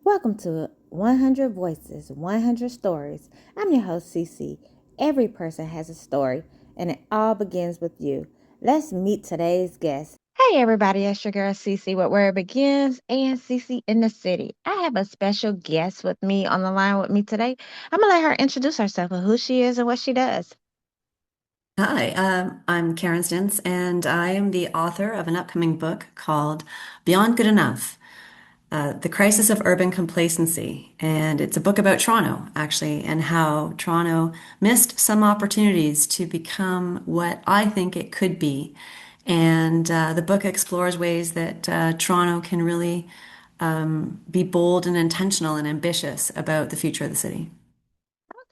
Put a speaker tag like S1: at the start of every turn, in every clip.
S1: Welcome to 100 Voices, 100 Stories. I'm your host, Cece. Every person has a story, and it all begins with you. Let's meet today's guest. Hey, everybody, it's your girl, Cece, with Where It Begins and Cece in the City. I have a special guest with me on the line with me today. I'm going to let her introduce herself and who she is and what she does.
S2: Hi, I'm Karen Stintz, and I am the author of an upcoming book called Beyond Good Enough, The Crisis of Urban Complacency. And it's a book about Toronto, actually, and how Toronto missed some opportunities to become what I think it could be. And the book explores ways that Toronto can really be bold and intentional and ambitious about the future of the city.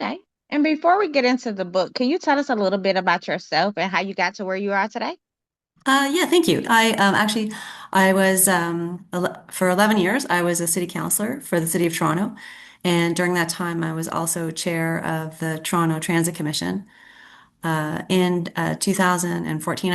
S1: Okay. And before we get into the book, can you tell us a little bit about yourself and how you got to where you are today?
S2: Yeah, thank you. I was for 11 years. I was a city councillor for the City of Toronto, and during that time, I was also chair of the Toronto Transit Commission. In 2014,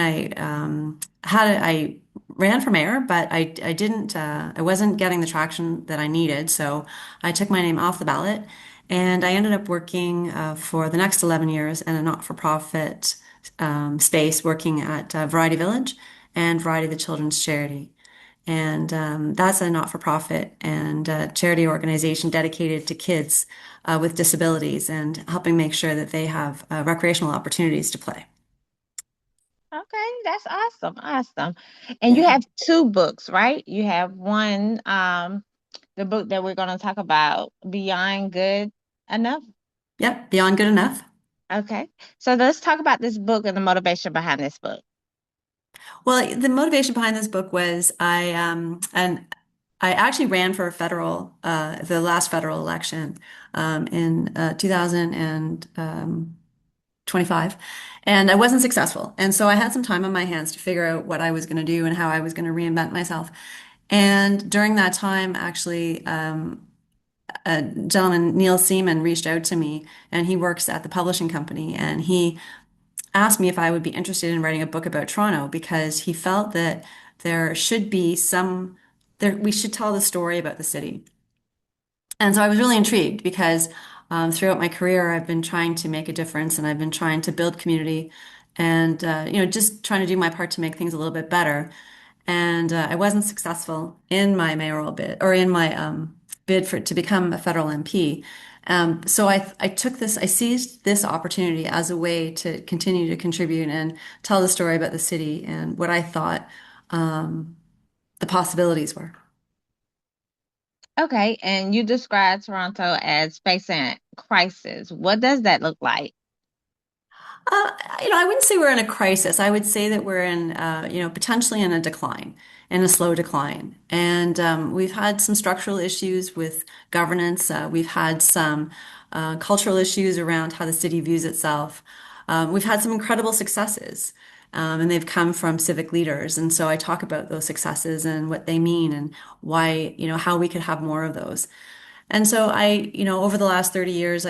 S2: I ran for mayor, but I didn't. I wasn't getting the traction that I needed, so I took my name off the ballot, and I ended up working for the next 11 years in a not-for-profit space, working at Variety Village and Variety the Children's Charity. And that's a not-for-profit and charity organization dedicated to kids with disabilities and helping make sure that they have recreational opportunities to play.
S1: Okay, that's awesome. Awesome. And you
S2: Yeah.
S1: have two books, right? You have one, the book that we're going to talk about, Beyond Good Enough.
S2: Yep. Beyond good enough.
S1: Okay. So let's talk about this book and the motivation behind this book.
S2: Well, the motivation behind this book was I actually ran for a the last federal election in 2025, and I wasn't successful. And so I had some time on my hands to figure out what I was going to do and how I was going to reinvent myself. And during that time, actually, a gentleman, Neil Seaman, reached out to me, and he works at the publishing company, and he asked me if I would be interested in writing a book about Toronto because he felt that there should be we should tell the story about the city. And so I was really intrigued because throughout my career, I've been trying to make a difference and I've been trying to build community and, just trying to do my part to make things a little bit better. And I wasn't successful in my mayoral bid or in my bid to become a federal MP. So I seized this opportunity as a way to continue to contribute and tell the story about the city and what I thought the possibilities were.
S1: Okay. And you described Toronto as facing crisis. What does that look like?
S2: Uh, I wouldn't say we're in a crisis. I would say that we're in, potentially in a decline, in a slow decline. And we've had some structural issues with governance. We've had some cultural issues around how the city views itself. We've had some incredible successes, and they've come from civic leaders. And so I talk about those successes and what they mean and why, how we could have more of those. And so over the last 30 years,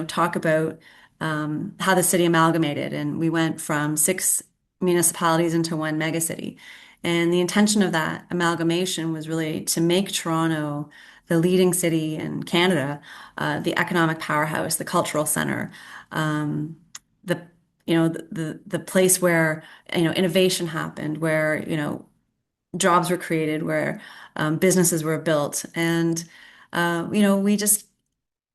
S2: talk about how the city amalgamated, and we went from six municipalities into one megacity. And the intention of that amalgamation was really to make Toronto the leading city in Canada, the economic powerhouse, the cultural center, the the place where innovation happened, where jobs were created, where businesses were built, and we just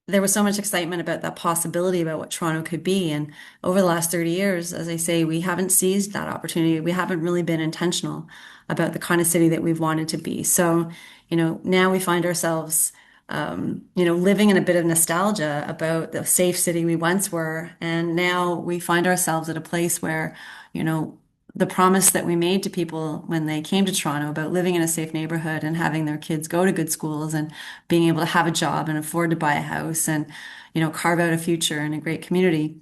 S2: there was so much excitement about that possibility about what Toronto could be. And over the last 30 years, as I say, we haven't seized that opportunity. We haven't really been intentional about the kind of city that we've wanted to be. So, now we find ourselves, living in a bit of nostalgia about the safe city we once were. And now we find ourselves at a place where, you know, the promise that we made to people when they came to Toronto about living in a safe neighborhood and having their kids go to good schools and being able to have a job and afford to buy a house and, carve out a future in a great community.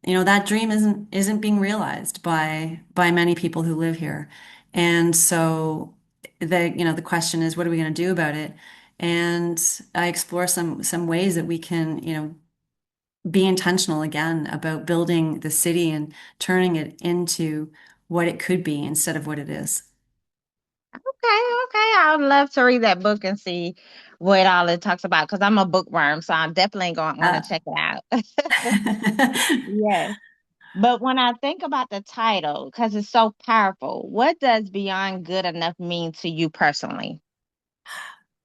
S2: That dream isn't being realized by many people who live here. And so the question is, what are we going to do about it? And I explore some ways that we can, be intentional again about building the city and turning it into what it could be instead of what it is.
S1: Okay, okay. I would love to read that book and see what all it talks about because I'm a bookworm, so I'm definitely going to want to
S2: Uh,
S1: check it out. Yes. But when I think about the title, because it's so powerful, what does Beyond Good Enough mean to you personally?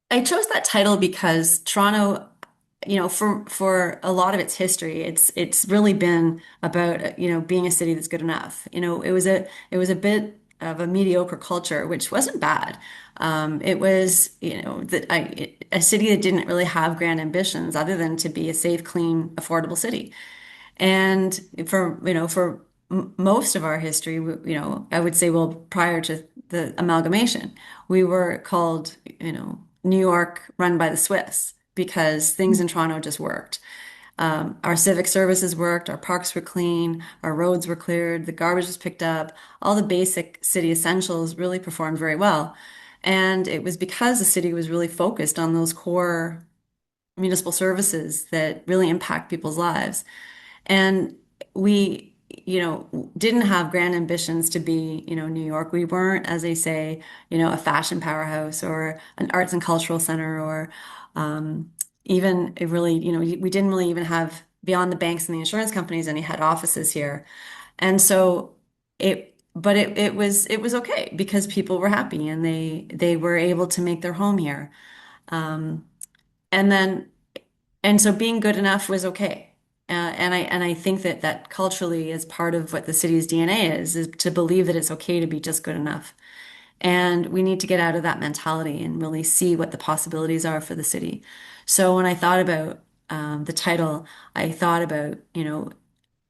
S2: I chose that title because Toronto, for a lot of its history, it's really been about, being a city that's good enough. It was a bit of a mediocre culture, which wasn't bad. It was, a city that didn't really have grand ambitions other than to be a safe, clean, affordable city. And for most of our history, I would say, well, prior to the amalgamation, we were called, New York run by the Swiss because things in Toronto just worked. Our civic services worked, our parks were clean, our roads were cleared, the garbage was picked up, all the basic city essentials really performed very well. And it was because the city was really focused on those core municipal services that really impact people's lives. And we, didn't have grand ambitions to be, New York. We weren't, as they say, a fashion powerhouse or an arts and cultural center or even a really, we didn't really even have beyond the banks and the insurance companies any head offices here. And so it was okay because people were happy and they were able to make their home here. Um, and then and so being good enough was okay. And I think that that culturally is part of what the city's DNA is to believe that it's okay to be just good enough. And we need to get out of that mentality and really see what the possibilities are for the city. So when I thought about the title, I thought about,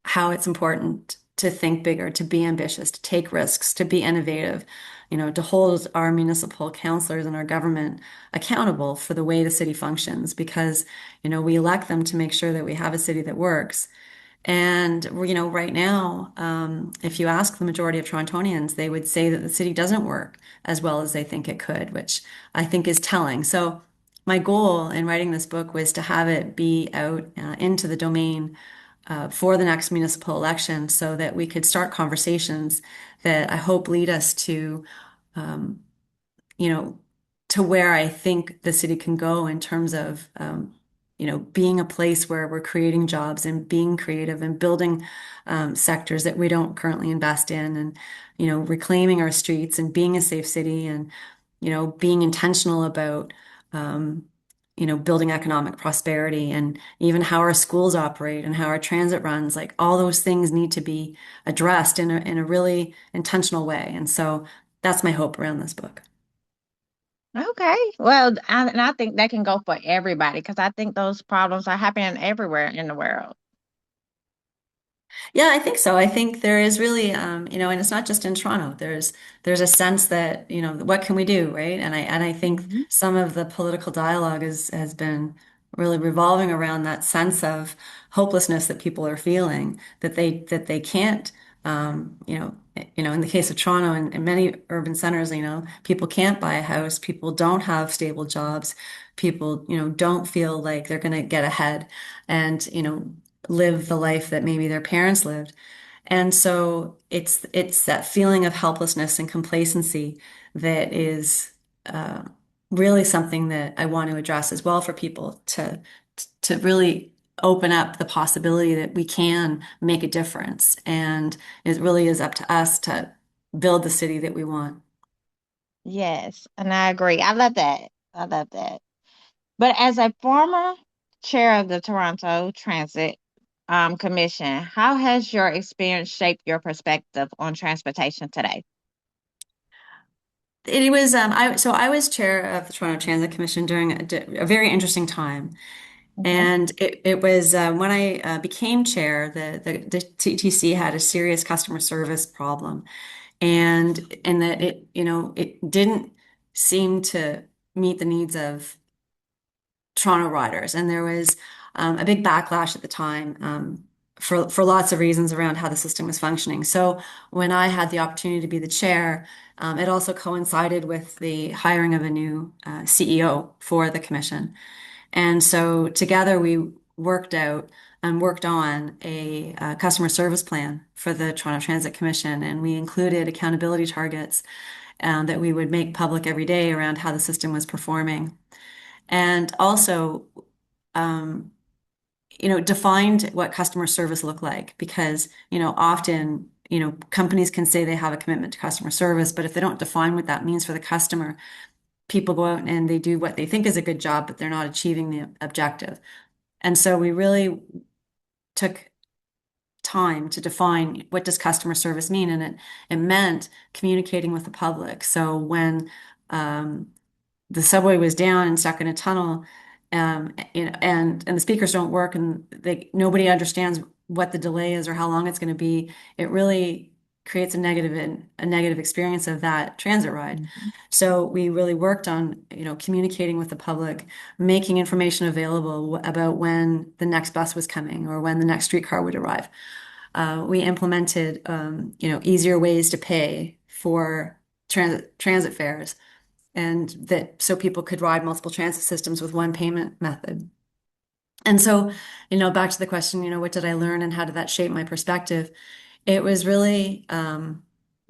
S2: how it's important to think bigger, to be ambitious, to take risks, to be innovative, to hold our municipal councillors and our government accountable for the way the city functions because, we elect them to make sure that we have a city that works. And, right now, if you ask the majority of Torontonians, they would say that the city doesn't work as well as they think it could, which I think is telling. So my goal in writing this book was to have it be out into the domain for the next municipal election so that we could start conversations that I hope lead us um, you know, to where I think the city can go in terms of, being a place where we're creating jobs and being creative and building sectors that we don't currently invest in and, reclaiming our streets and being a safe city and, being intentional about, um, building economic prosperity and even how our schools operate and how our transit runs, like all those things need to be addressed in a really intentional way. And so that's my hope around this book.
S1: Okay. Well, and I think that can go for everybody because I think those problems are happening everywhere in the world.
S2: Yeah, I think so. I think there is really, and it's not just in Toronto. There's a sense that, what can we do, right? And I think
S1: Mhm.
S2: some of the political dialogue has been really revolving around that sense of hopelessness that people are feeling, that they can't, in the case of Toronto and many urban centers, people can't buy a house, people don't have stable jobs, people, don't feel like they're going to get ahead. And, live the life that maybe their parents lived. And so it's that feeling of helplessness and complacency that is really something that I want to address as well for people to really open up the possibility that we can make a difference. And it really is up to us to build the city that we want.
S1: Yes, and I agree. I love that. I love that. But as a former chair of the Toronto Transit Commission, how has your experience shaped your perspective on transportation today?
S2: It was I was chair of the Toronto Transit Commission during a very interesting time.
S1: Okay.
S2: And it was when I became chair, the TTC had a serious customer service problem, and that it didn't seem to meet the needs of Toronto riders, and there was a big backlash at the time for lots of reasons around how the system was functioning. So when I had the opportunity to be the chair, it also coincided with the hiring of a new CEO for the commission. And so together we worked out and worked on a, customer service plan for the Toronto Transit Commission, and we included accountability targets that we would make public every day around how the system was performing. and also um, defined what customer service looked like because, often, companies can say they have a commitment to customer service, but if they don't define what that means for the customer, people go out and they do what they think is a good job, but they're not achieving the objective. And so we really took time to define what does customer service mean, and it meant communicating with the public. So when um, the subway was down and stuck in a tunnel, and the speakers don't work, and nobody understands what the delay is or how long it's going to be. It really creates a negative experience of that transit ride.
S1: Mhm.
S2: So we really worked on, communicating with the public, making information available about when the next bus was coming or when the next streetcar would arrive. We implemented, easier ways to pay for transit fares and that so people could ride multiple transit systems with one payment method. And so, back to the question, what did I learn and how did that shape my perspective? It was really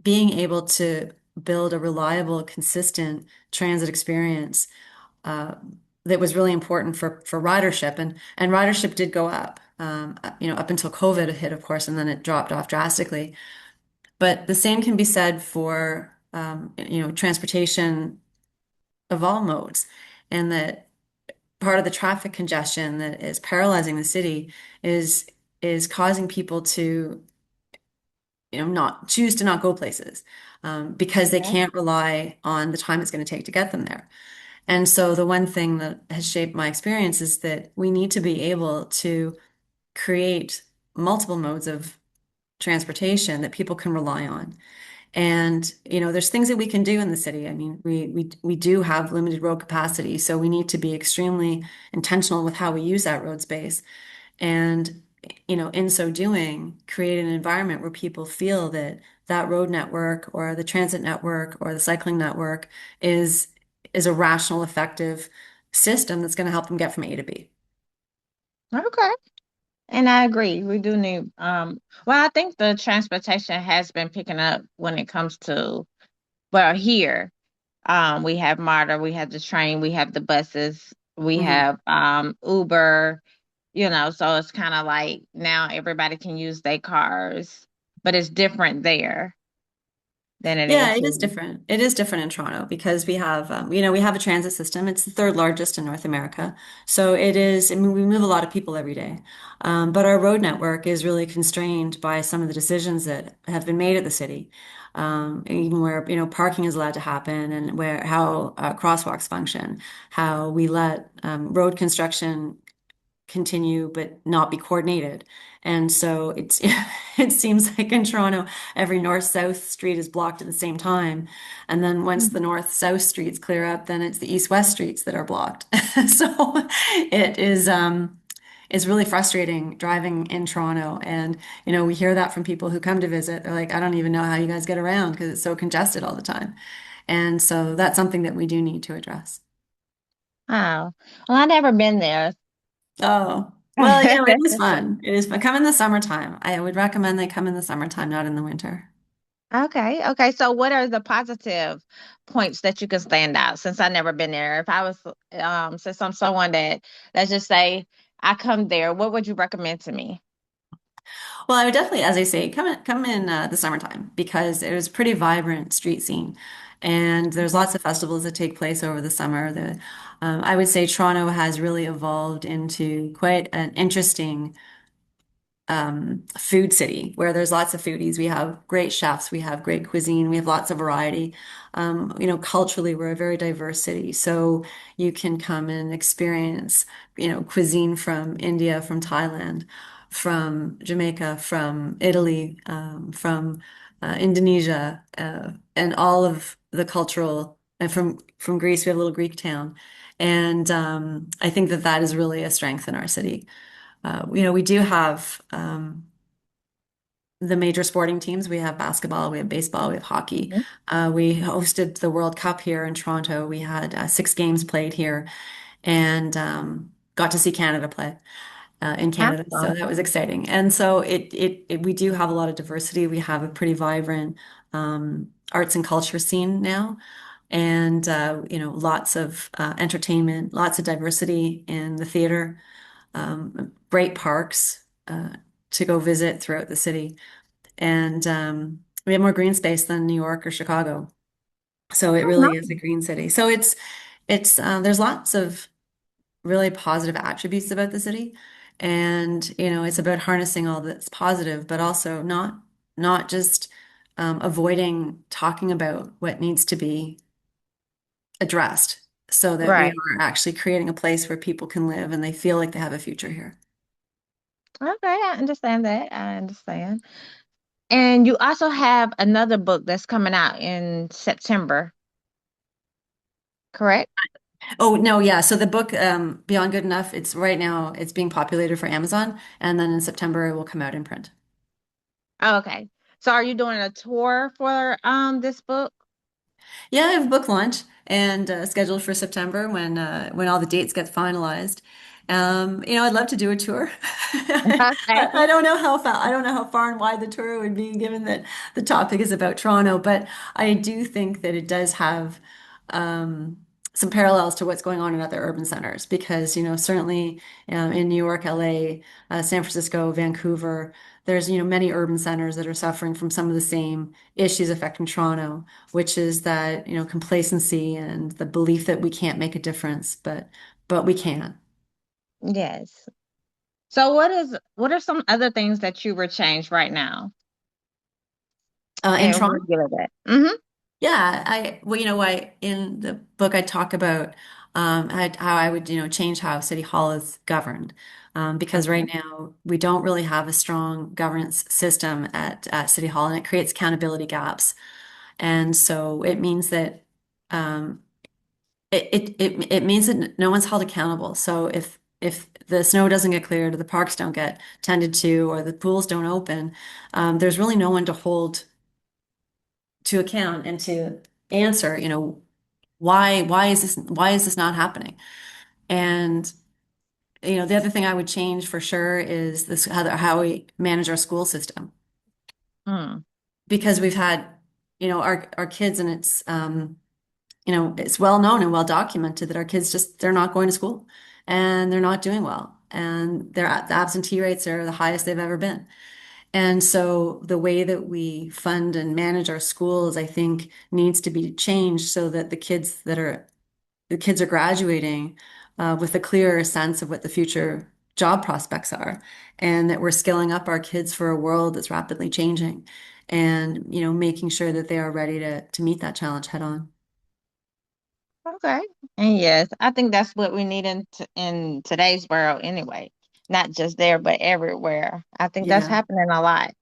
S2: being able to build a reliable, consistent transit experience uh, that was really important for ridership, and ridership did go up, up until COVID hit, of course, and then it dropped off drastically. But the same can be said for transportation of all modes, and that part of the traffic congestion that is paralyzing the city is is causing people to not choose to not go places because they
S1: Okay.
S2: can't rely on the time it's going to take to get them there. And so the one thing that has shaped my experience is that we need to be able to create multiple modes of transportation that people can rely on. And, there's things that we can do in the city. I mean, we do have limited road capacity, so we need to be extremely intentional with how we use that road space. And, in so doing, create an environment where people feel that that road network or the transit network or the cycling network is is a rational, effective system that's going to help them get from A to B.
S1: Okay. And I agree. We do need, well, I think the transportation has been picking up when it comes to, well, here, we have MARTA, we have the train, we have the buses, we
S2: Mhm.
S1: have, Uber, so it's kind of like now everybody can use their cars, but it's different there than it
S2: Yeah,
S1: is
S2: it is
S1: here.
S2: different. It is different in Toronto because we have, we have a transit system. It's the third largest in North America. So it is, I mean, we move a lot of people every day. But our road network is really constrained by some of the decisions that have been made at the city. Even where, parking is allowed to happen and how crosswalks function, how we let road construction continue but not be coordinated. And so it seems like in Toronto, every north-south street is blocked at the same time. And then once the north-south streets clear up, then it's the east-west streets that are blocked. So it is really frustrating driving in Toronto. And, we hear that from people who come to visit. They're like, I don't even know how you guys get around because it's so congested all the time. And so that's something that we do need to address.
S1: Oh, well, I've never been there.
S2: Oh, well, it is fun. It is fun. Come in the summertime. I would recommend they come in the summertime, not in the winter.
S1: Okay, okay. So what are the positive points that you can stand out since I've never been there? If I was, since I'm someone that, let's just say I come there, what would you recommend to me?
S2: Well, I would definitely, as I say, come in the summertime because it was a pretty vibrant street scene, and there's lots of festivals that take place over the summer. I would say Toronto has really evolved into quite an interesting food city where there's lots of foodies. We have great chefs, we have great cuisine, we have lots of variety. Culturally, we're a very diverse city. So you can come and experience, cuisine from India, from Thailand, from Jamaica, from Italy, from Indonesia, and all of the cultural, and from Greece, we have a little Greek town. And I think that that is really a strength in our city. We do have the major sporting teams. We have basketball, we have baseball, we have hockey.
S1: Mhm.
S2: We hosted the World Cup here in Toronto. We had 6 games played here and got to see Canada play in Canada. So
S1: Awesome.
S2: that was exciting. And so we do have a lot of diversity. We have a pretty vibrant arts and culture scene now. and lots of entertainment, lots of diversity in the theater, great parks to go visit throughout the city, and we have more green space than New York or Chicago. So it
S1: Oh,
S2: really is a
S1: no.
S2: green city. So it's there's lots of really positive attributes about the city, and it's about harnessing all that's positive, but also not just avoiding talking about what needs to be addressed, so that we
S1: Right.
S2: are actually creating a place where people can live and they feel like they have a future here.
S1: Okay, I understand that. I understand. And you also have another book that's coming out in September, correct?
S2: Oh, no, yeah. So the book, Beyond Good Enough, it's right now it's being populated for Amazon, and then in September it will come out in print.
S1: Oh, okay. So are you doing a tour for this book?
S2: Yeah, I have a book launch and scheduled for September when all the dates get finalized. I'd love to do a tour.
S1: Okay.
S2: I don't know how far and wide the tour would be, given that the topic is about Toronto, but I do think that it does have um, some parallels to what's going on in other urban centers because, certainly in New York, LA, San Francisco, Vancouver, there's, many urban centers that are suffering from some of the same issues affecting Toronto, which is that, complacency and the belief that we can't make a difference, but we can.
S1: Yes. So what are some other things that you would change right now
S2: In
S1: and where
S2: Toronto,
S1: you live at? Mm-hmm.
S2: yeah, I in the book I talk about how I would, change how City Hall is governed. Because right
S1: Okay.
S2: now we don't really have a strong governance system at City Hall, and it creates accountability gaps. And so it means that um, it means that no one's held accountable. So if the snow doesn't get cleared, or the parks don't get tended to, or the pools don't open, there's really no one to hold to account and to answer, why is this not happening? And the other thing I would change for sure is this how we manage our school system,
S1: Mm.
S2: because we've had our kids, and it's well known and well documented that our kids just they're not going to school and they're not doing well, and the absentee rates are the highest they've ever been. And so the way that we fund and manage our schools, I think, needs to be changed so that the kids are graduating with a clearer sense of what the future job prospects are, and that we're skilling up our kids for a world that's rapidly changing, and making sure that they are ready to meet that challenge head on.
S1: Okay. And yes, I think that's what we need in today's world anyway. Not just there, but everywhere. I think that's
S2: Yeah.
S1: happening a lot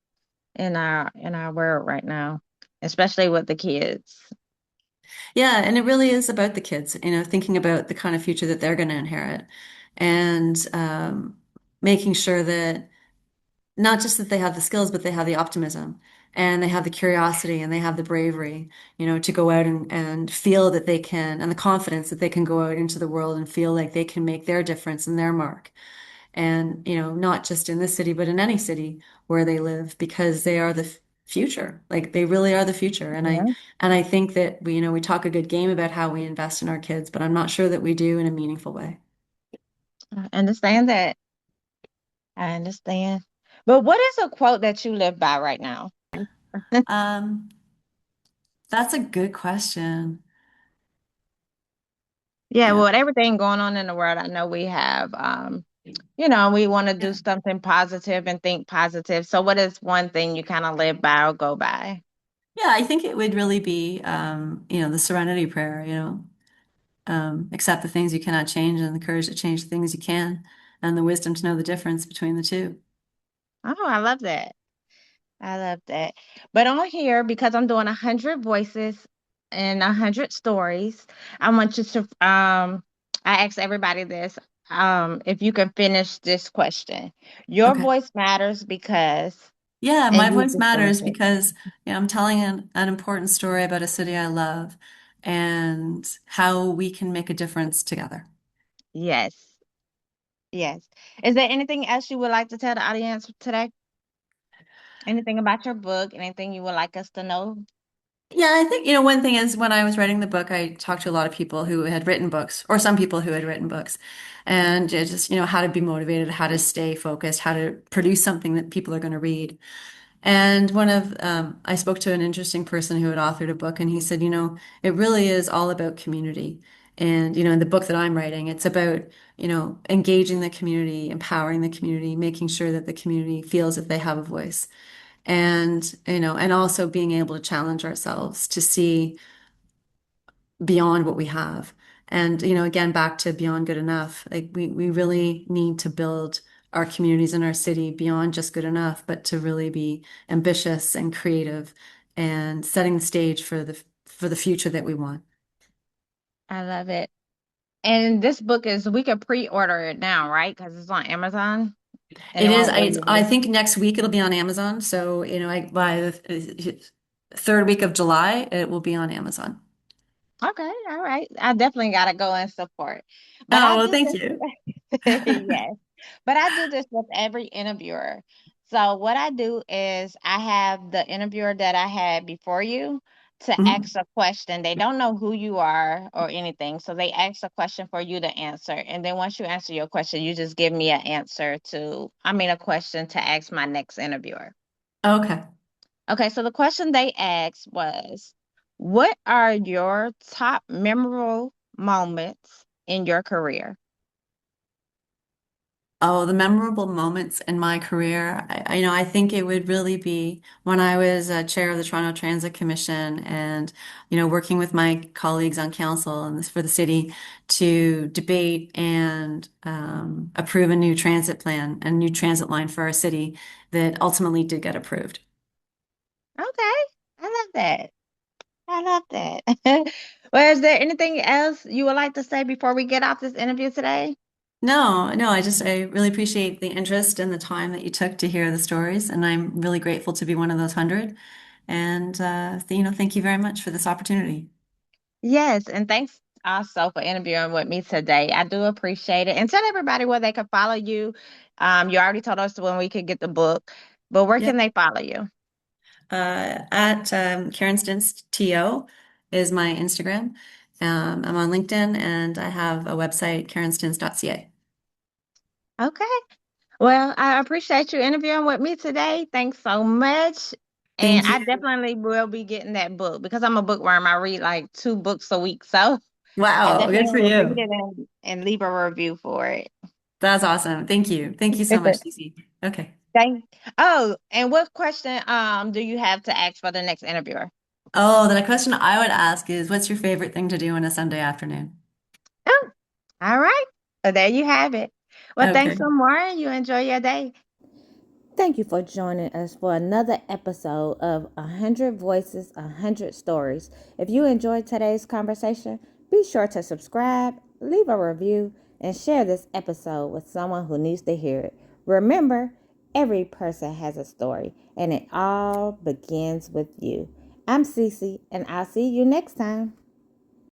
S1: in our world right now, especially with the kids.
S2: Yeah, and it really is about the kids, thinking about the kind of future that they're going to inherit, and making sure that not just that they have the skills, but they have the optimism, and they have the curiosity, and they have the bravery, to go out and feel that they can, and the confidence that they can go out into the world and feel like they can make their difference and their mark. And, not just in this city, but in any city where they live, because they are the future. Like they really are the future. And I
S1: Yeah,
S2: and I think that we talk a good game about how we invest in our kids, but I'm not sure that we do in a meaningful way.
S1: I understand that. I understand. But what is a quote that you live by right now?
S2: Um, that's a good question.
S1: Yeah,
S2: Yeah.
S1: well, with everything going on in the world, I know we have, we want to do
S2: Yeah.
S1: something positive and think positive. So, what is one thing you kind of live by or go by?
S2: Yeah, I think it would really be the serenity prayer, accept the things you cannot change and the courage to change the things you can, and the wisdom to know the difference between the two.
S1: Oh, I love that. I love that. But on here, because I'm doing 100 voices and 100 stories, I want you to I ask everybody this. If you can finish this question. Your
S2: Okay.
S1: voice matters because,
S2: Yeah,
S1: and
S2: my
S1: you
S2: voice
S1: just finish
S2: matters
S1: it.
S2: because I'm telling an important story about a city I love and how we can make a difference together.
S1: Yes. Yes. Is there anything else you would like to tell the audience today? Anything about your book? Anything you would like us to know?
S2: Yeah, I think, one thing is when I was writing the book, I talked to a lot of people who had written books, or some people who had written books, and just, how to be motivated, how to stay focused, how to produce something that people are going to read. And I spoke to an interesting person who had authored a book, and he said, it really is all about community. And, in the book that I'm writing, it's about, engaging the community, empowering the community, making sure that the community feels that they have a voice. And, and also being able to challenge ourselves to see beyond what we have. And, again, back to beyond good enough, like we really need to build our communities in our city beyond just good enough, but to really be ambitious and creative and setting the stage for the future that we want.
S1: I love it. And this book is, we can pre-order it now, right? Because it's on Amazon and it
S2: It is,
S1: won't wait a
S2: I
S1: week.
S2: think next week it'll be on Amazon. So, by the third week of July, it will be on Amazon.
S1: Okay, all right. I definitely gotta go and support. But I
S2: Oh, well,
S1: do
S2: thank
S1: this,
S2: you.
S1: yes. But I do this with every interviewer. So what I do is I have the interviewer that I had before you to
S2: Mhm.
S1: ask a question. They don't know who you are or anything. So they ask a question for you to answer. And then once you answer your question, you just give me an answer to, I mean, a question to ask my next interviewer.
S2: Okay.
S1: Okay, so the question they asked was, what are your top memorable moments in your career?
S2: Oh, the memorable moments in my career, I think it would really be when I was chair of the Toronto Transit Commission and, working with my colleagues on council and this for the city to debate and approve a new transit plan, a new transit line for our city that ultimately did get approved.
S1: Okay, I love that. I love that. Well, is there anything else you would like to say before we get off this interview today?
S2: No, no, I really appreciate the interest and the time that you took to hear the stories, and I'm really grateful to be one of those 100. And thank you very much for this opportunity.
S1: Yes, and thanks also for interviewing with me today. I do appreciate it. And tell everybody where they can follow you. You already told us when we could get the book, but where
S2: Yeah.
S1: can they follow you?
S2: At Karen Stintz TO is my Instagram. I'm on LinkedIn and I have a website, karenstintz.ca.
S1: Okay. Well, I appreciate you interviewing with me today. Thanks so much. And
S2: Thank you.
S1: I definitely will be getting that book because I'm a bookworm. I read like 2 books a week. So I
S2: Wow, good
S1: definitely
S2: for
S1: will read
S2: you.
S1: it and leave a review for it.
S2: That's awesome. Thank you. Thank you so much, Cece. Okay.
S1: Thank Oh, and what question do you have to ask for the next interviewer?
S2: Oh, then a question I would ask is, what's your favorite thing to do on a Sunday afternoon?
S1: Oh, all right. So there you have it. Well, thanks
S2: Okay.
S1: some more. You enjoy your day. Thank you for joining us for another episode of 100 Voices, 100 Stories. If you enjoyed today's conversation, be sure to subscribe, leave a review, and share this episode with someone who needs to hear it. Remember, every person has a story, and it all begins with you. I'm Cece, and I'll see you next time.